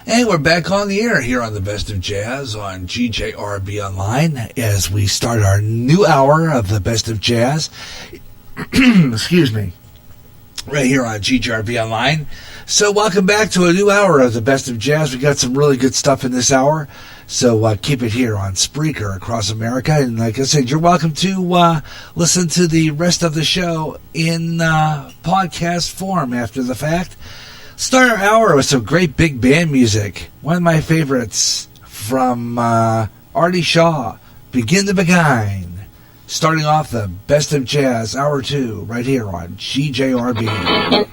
And we're back on the air here on the Best of Jazz on GJRB Online as we start our new hour of the Best of Jazz. Excuse me. Right here on GJRB Online. So welcome back to a new hour of the Best of Jazz. We got some really good stuff in this hour. So keep it here on Spreaker across America. And like I said, you're welcome to listen to the rest of the show in podcast form after the fact. Start our hour with some great big band music. One of my favorites from Artie Shaw, Begin to Begin. Starting off the Best of Jazz, Hour 2, right here on GJRB.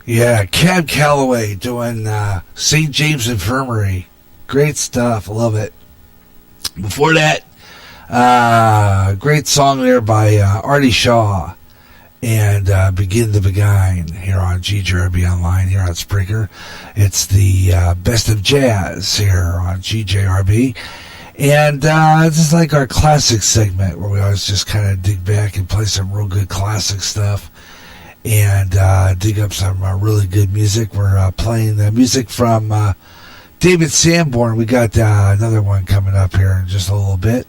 Yeah, Cab Calloway doing St. James Infirmary. Great stuff. Love it. Before that, great song there by Artie Shaw and Begin the Beguine here on GJRB Online here on Spreaker. It's the Best of Jazz here on GJRB. And this is like our classic segment where we always just kind of dig back and play some real good classic stuff and dig up some really good music. We're playing the music from David Sanborn. We got another one coming up here in just a little bit.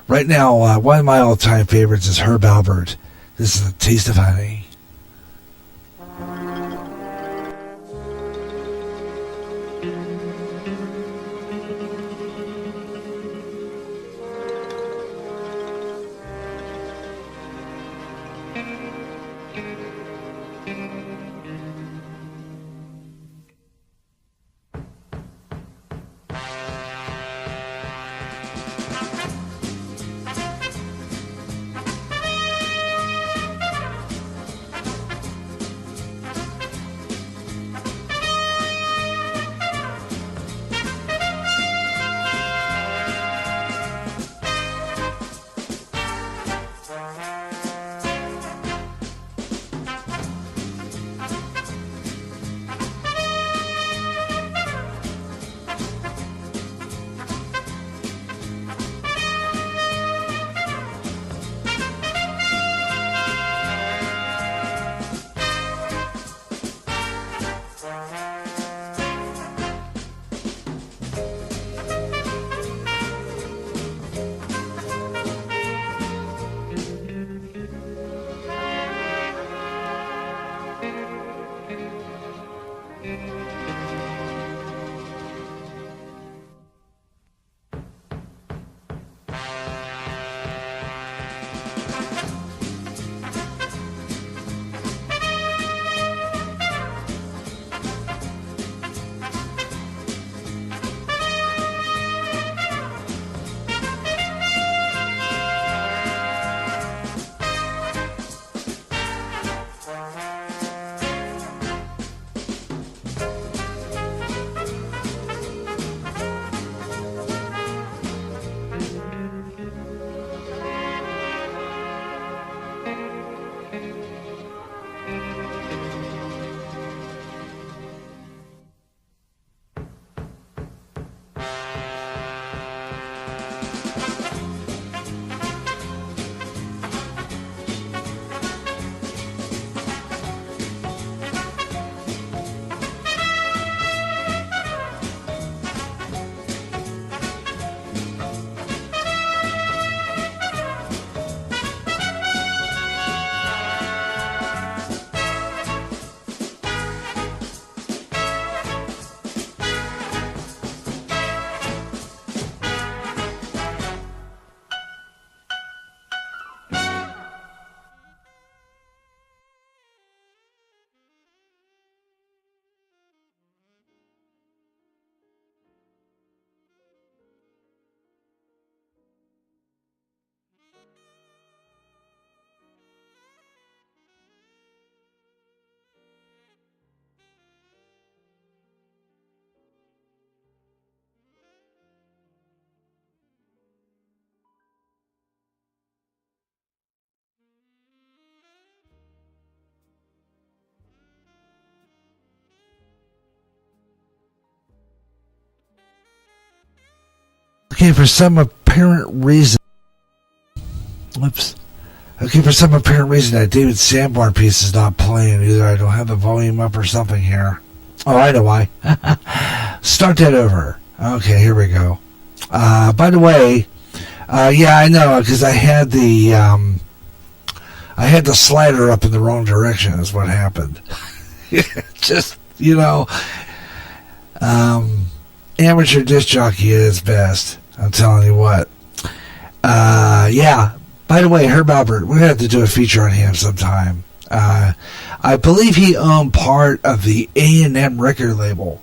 Right now, one of my all-time favorites is Herb Alpert. This is A Taste of Honey. Okay, for some apparent reason, that David Sanborn piece is not playing. Either I don't have the volume up or something here. Oh, I know why. Start that over. Okay, here we go. By the way, yeah, I know, because I had the slider up in the wrong direction is what happened. Just, amateur disc jockey at its best. I'm telling you what. Yeah. By the way, Herb Alpert, we're going to have to do a feature on him sometime. I believe he owned part of the A&M record label.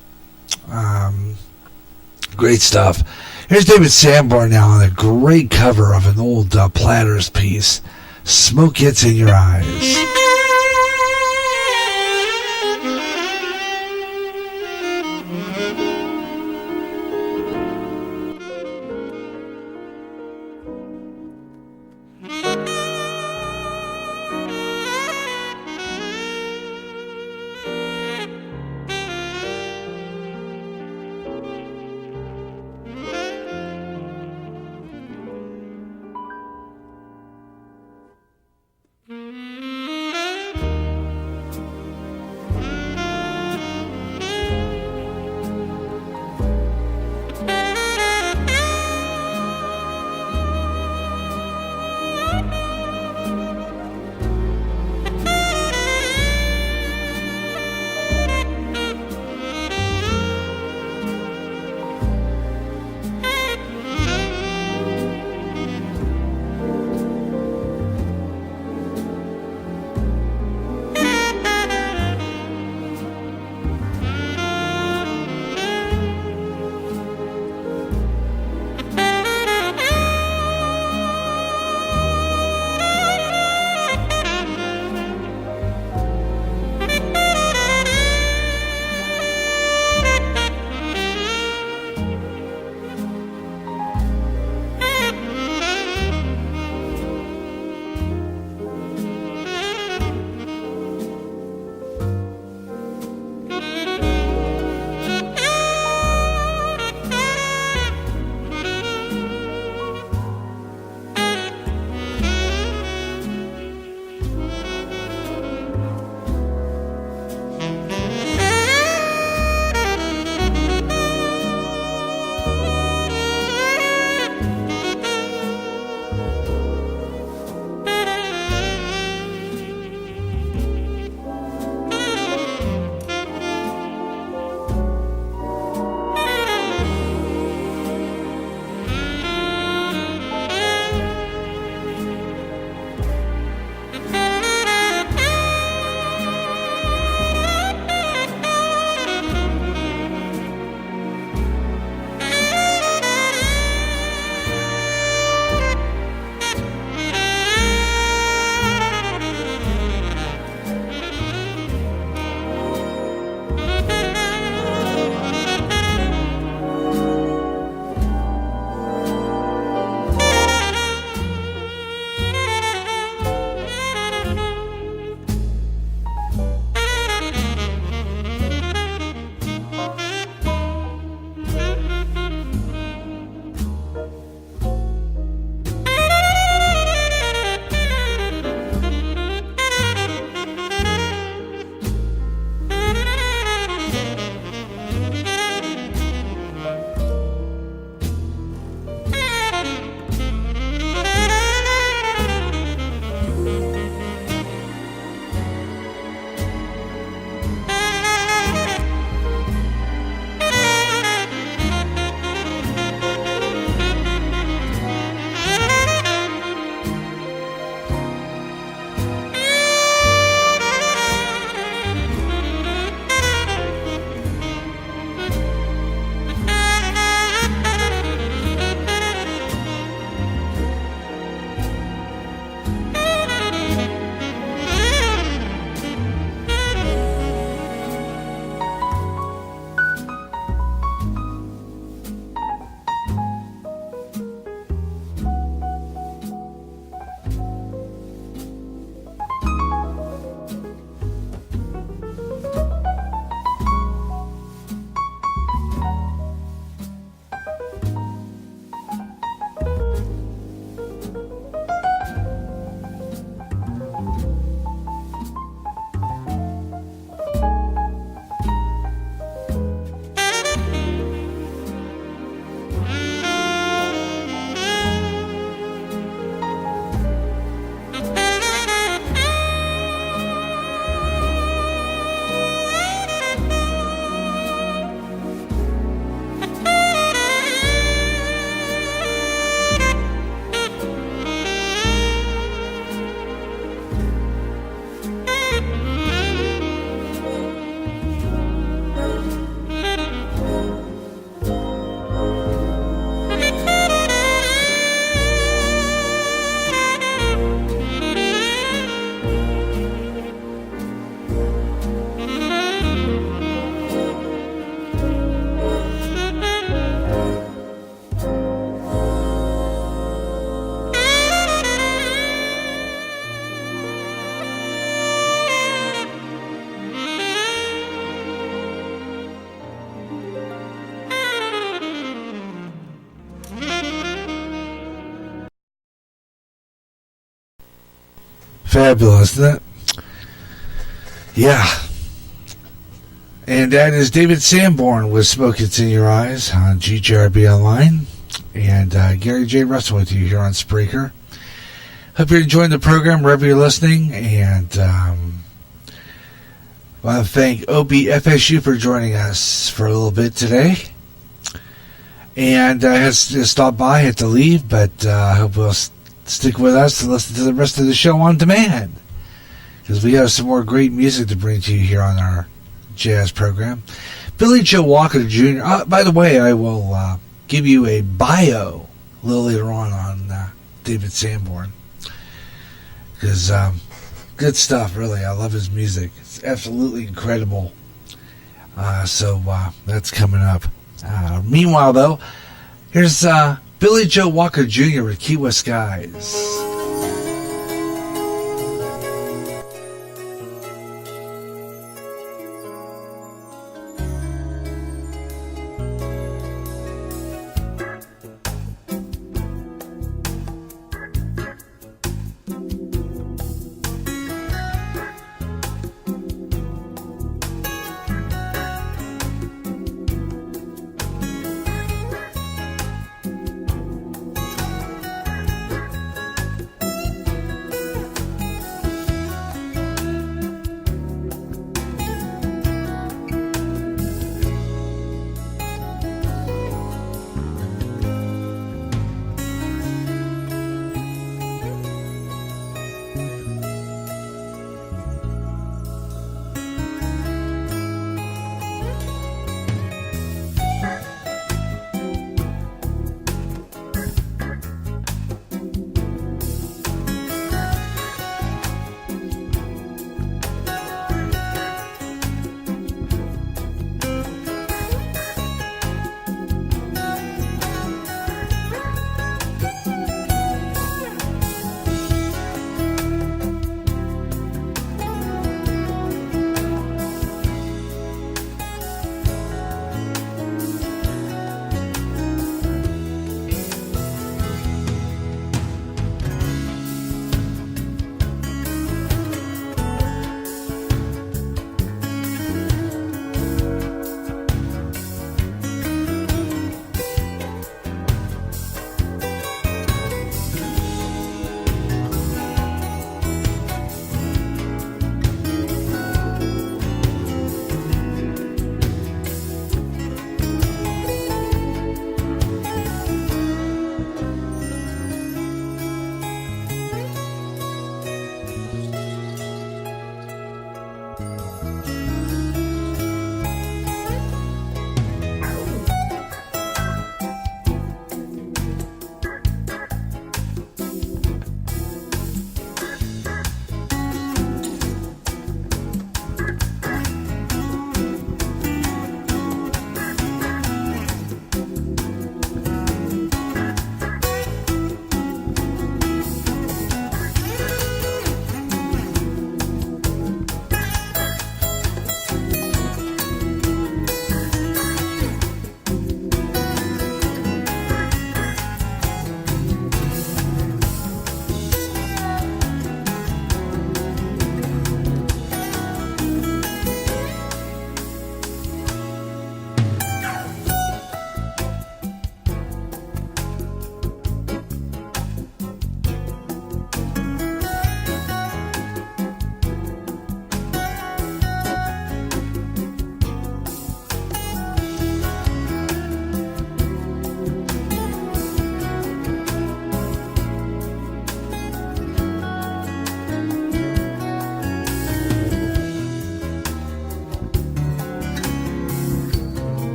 Great stuff. Here's David Sanborn now on a great cover of an old Platters piece, Smoke Gets in Your Eyes. Fabulous, isn't it? Yeah. And that is David Sanborn with Smoke It's in Your Eyes on GJRB Online. And Gary J. Russell with you here on Spreaker. Hope you're enjoying the program wherever you're listening. And I want to thank OBFSU for joining us for a little bit today. And I had to stop by, had to leave, but I hope you'll stick with us to listen to the rest of the show on demand. Because we have some more great music to bring to you here on our jazz program. Billy Joe Walker Jr. By the way, I will give you a bio a little later on David Sanborn. Because good stuff, really. I love his music. It's absolutely incredible. So that's coming up. Meanwhile, though, here's Billy Joe Walker Jr. with Key West Skies.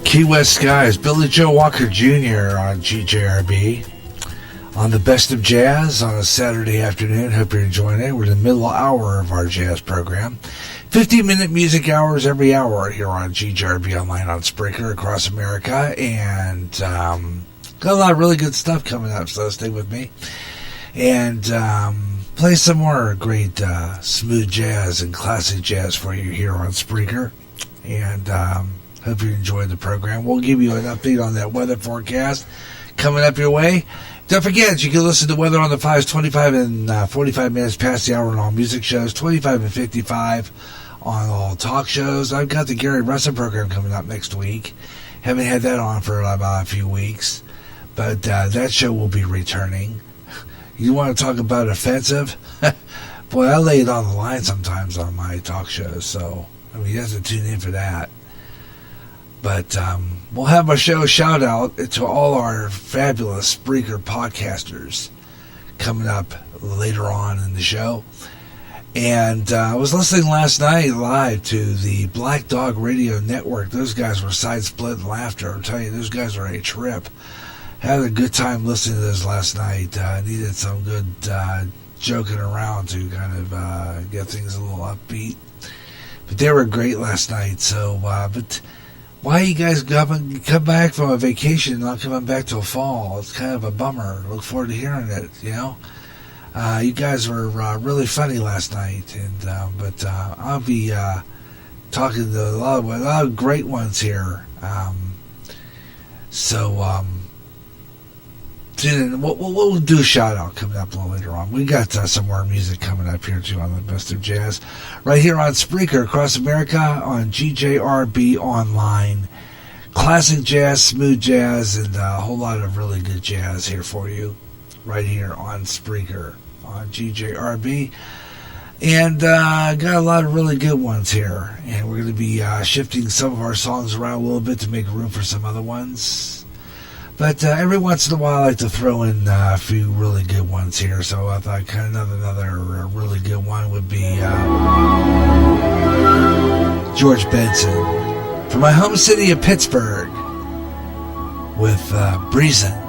Key West Skies, Billy Joe Walker Jr. on GJRB. On the Best of Jazz on a Saturday afternoon. Hope you're enjoying it. We're in the middle hour of our jazz program. 15-minute music hours every hour here on GJRB Online on Spreaker across America. And got a lot of really good stuff coming up, so stay with me. And play some more great smooth jazz and classic jazz for you here on Spreaker. And hope you enjoyed the program. We'll give you an update on that weather forecast coming up your way. Don't forget, you can listen to Weather on the Fives 25 and 45 minutes past the hour on all music shows, 25 and 55 on all talk shows. I've got the Gary Russell program coming up next week. Haven't had that on for about a few weeks, but that show will be returning. You want to talk about offensive? Boy, I lay it on the line sometimes on my talk shows, so I mean, you have to tune in for that. But we'll have a show shout out to all our fabulous Spreaker podcasters coming up later on in the show. And I was listening last night live to the Black Dog Radio Network. Those guys were side split laughter. I'm telling you, those guys are a trip. Had a good time listening to those last night. Needed some good joking around to kind of get things a little upbeat. But they were great last night. So, but why you guys come back from a vacation and not coming back till fall? It's kind of a bummer. Look forward to hearing it, you know. You guys were really funny last night, and but I'll be talking to a lot of great ones here. We'll do a shout out coming up a little later on. We got some more music coming up here too on the Best of Jazz, right here on Spreaker across America on GJRB Online. Classic jazz, smooth jazz, and a whole lot of really good jazz here for you, right here on Spreaker on GJRB. And got a lot of really good ones here, and we're going to be shifting some of our songs around a little bit to make room for some other ones. But every once in a while, I like to throw in a few really good ones here. So I thought kind of another really good one would be George Benson from my home city of Pittsburgh with Breezin'.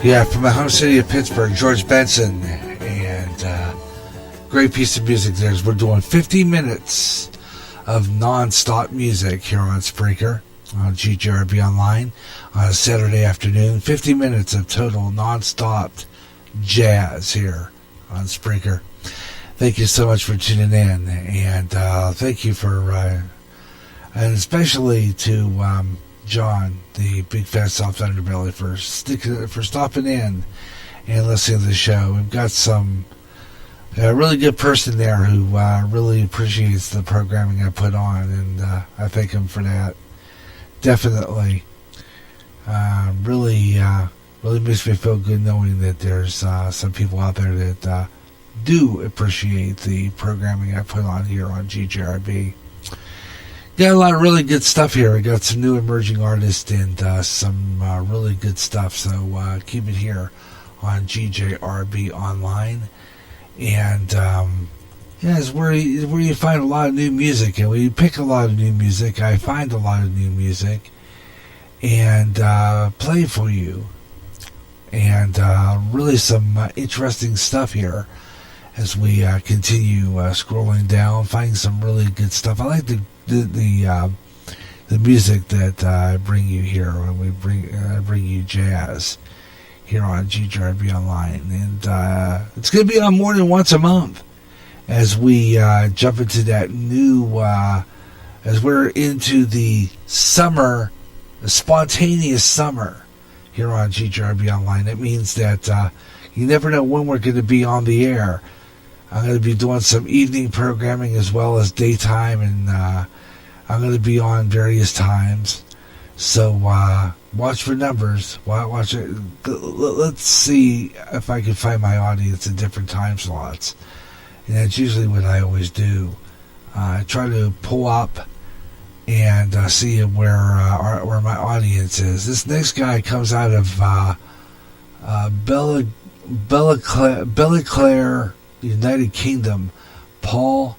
Yeah, from my home city of Pittsburgh, George Benson, and great piece of music there. We're doing 50 minutes of non-stop music here on Spreaker, on GJRB Online, on a Saturday afternoon. 50 minutes of total non-stop jazz here on Spreaker. Thank you so much for tuning in, and thank you for, and especially to John, the big fat soft underbelly, for stopping in and listening to the show. We've got some a really good person there who really appreciates the programming I put on, and I thank him for that. Definitely, really makes me feel good knowing that there's some people out there that do appreciate the programming I put on here on GJRB. Got a lot of really good stuff here. We got some new emerging artists and some really good stuff. So keep it here on GJRB Online. And it's where you find a lot of new music, and we pick a lot of new music. I find a lot of new music and play for you. And really some interesting stuff here as we continue scrolling down, finding some really good stuff. I like the music that I bring you here when I bring you jazz here on GJRB Online, and it's going to be on more than once a month as we jump into that new as we're into the summer, the spontaneous summer here on GJRB Online. That means that you never know when we're going to be on the air. I'm going to be doing some evening programming as well as daytime, and I'm going to be on various times. So watch for numbers. Watch it. Let's see if I can find my audience in different time slots. And that's usually what I always do. I try to pull up and see where my audience is. This next guy comes out of Bella Claire, United Kingdom. Paul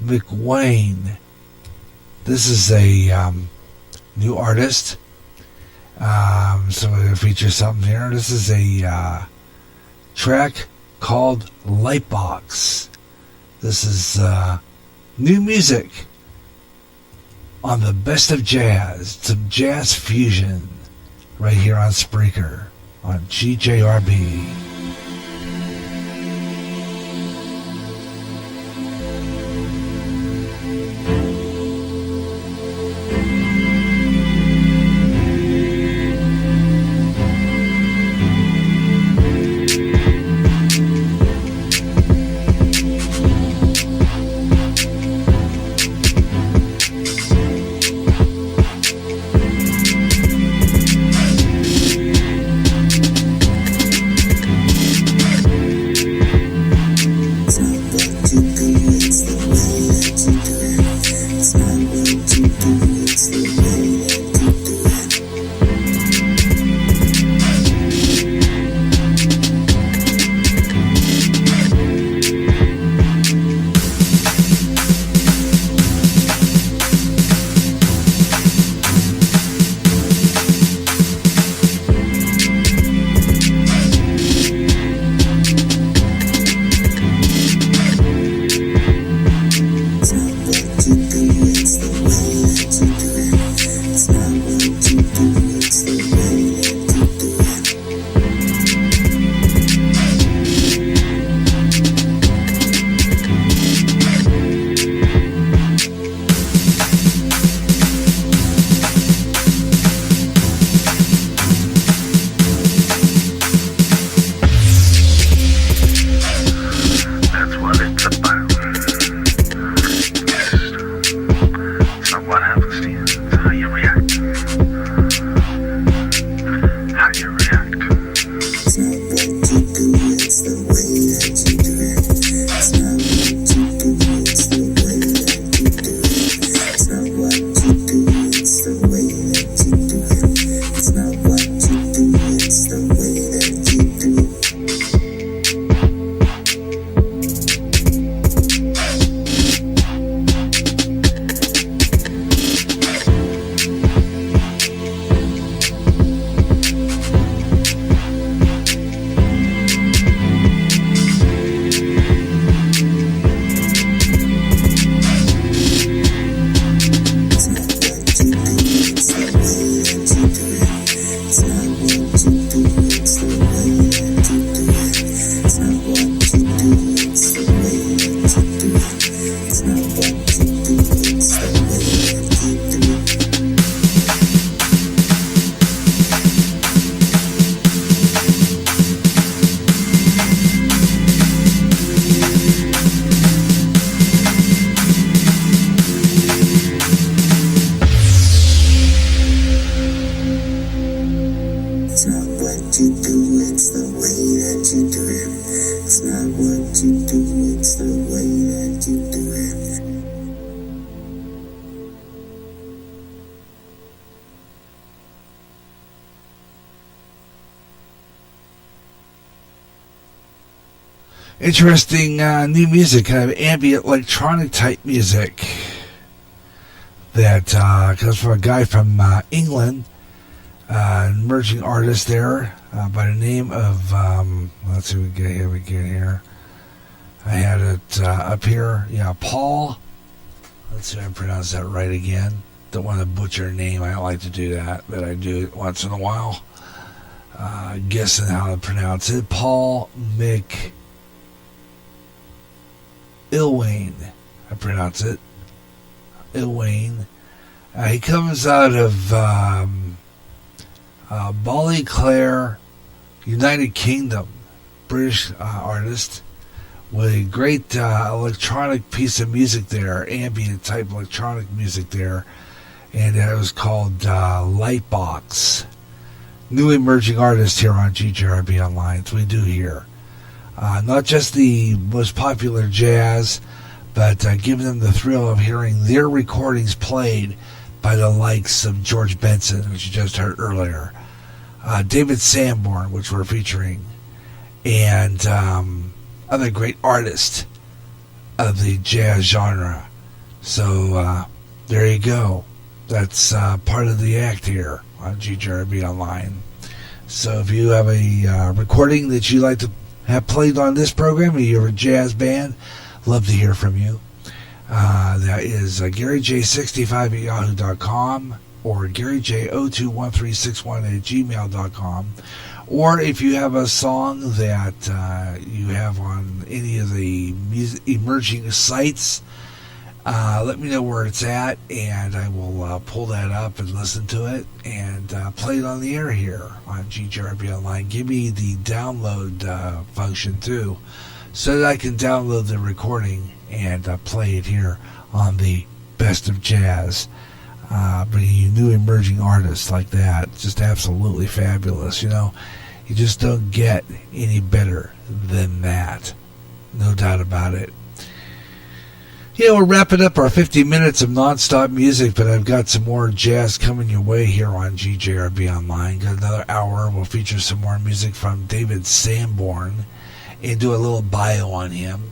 McWayne. This is a new artist. So we're going to feature something here. This is a track called Lightbox. This is new music on the best of jazz. Some jazz fusion right here on Spreaker on GJRB. Interesting new music, kind of ambient electronic type music that comes from a guy from England, emerging artist there by the name of, let's see what we get here. I had it up here. Yeah, Paul. Let's see if I pronounce that right again. Don't want to butcher a name. I don't like to do that, but I do it once in a while. Guessing how to pronounce it. Paul McIlwain. I pronounce it. Ilwain. He comes out of Ballyclare, United Kingdom. British artist. With a great electronic piece of music there, ambient type electronic music there, and it was called Lightbox. New emerging artist here on GJRB Online. So we do here. Not just the most popular jazz, but giving them the thrill of hearing their recordings played by the likes of George Benson, which you just heard earlier, David Sanborn, which we're featuring, and other great artists of the jazz genre. So there you go. That's part of the act here on GJRB Online. So if you have a recording that you'd like to have played on this program, or you're a jazz band, love to hear from you. That is GaryJ65@yahoo.com or GaryJ021361@gmail.com. Or if you have a song that you have on any of the emerging sites, let me know where it's at, and I will pull that up and listen to it and play it on the air here on GJRB Online. Give me the download function too, so that I can download the recording and play it here on the Best of Jazz. Bringing you new emerging artists like that. Just absolutely fabulous, you know. You just don't get any better than that. No doubt about it. Yeah, we're wrapping up our 50 minutes of nonstop music, but I've got some more jazz coming your way here on GJRB Online. Got another hour. We'll feature some more music from David Sanborn and do a little bio on him.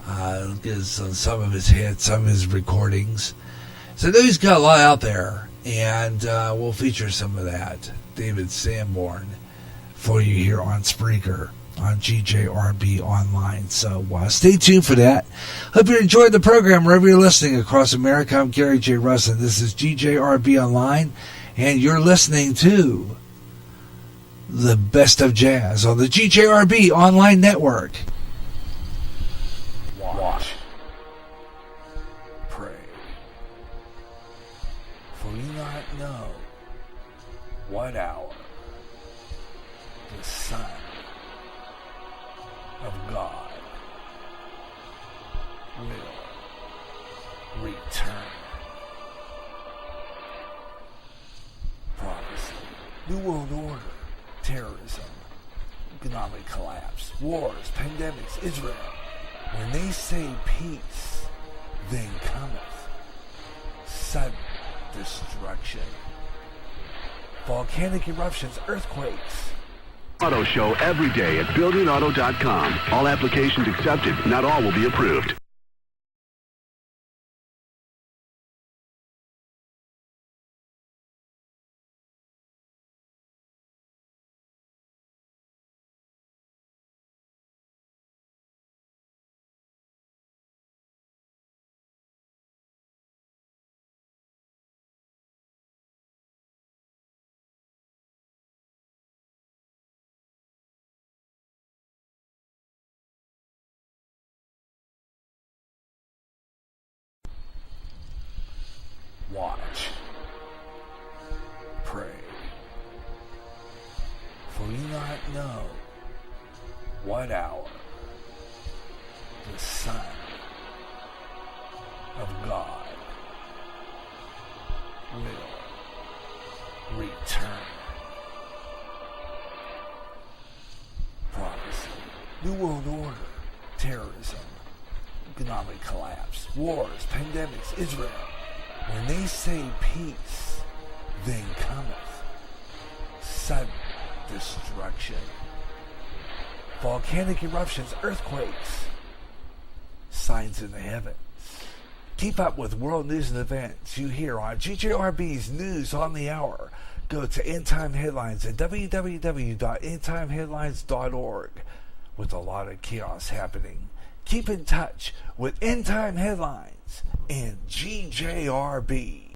Some of his hits, some of his recordings. So I know he's got a lot out there, and we'll feature some of that. David Sanborn for you here on Spreaker on GJRB Online. So stay tuned for that. Hope you enjoyed the program wherever you're listening across America. I'm Gary J. Russell. This is GJRB Online, and you're listening to the Best of Jazz on the GJRB Online Network. Watch. Pray. For you not know what hour the Son of God will return. Prophecy, New World Order, terrorism, economic collapse, wars, pandemics, Israel. When they say peace, then cometh sudden destruction. Volcanic eruptions, earthquakes. Auto Show every day at buildingauto.com. All applications accepted. Not all will be approved. Watch. Pray. For you not know what hour the Son of God will return. Prophecy, New World Order, terrorism, economic collapse, wars, pandemics, Israel. When they say peace, then cometh sudden destruction. volcanic eruptions, earthquakes, signs in the heavens. Keep up with world news and events you hear on GJRB's News on the Hour. Go to End Time Headlines at www.endtimeheadlines.org. With a lot of chaos happening, keep in touch with End Time Headlines and GJRB.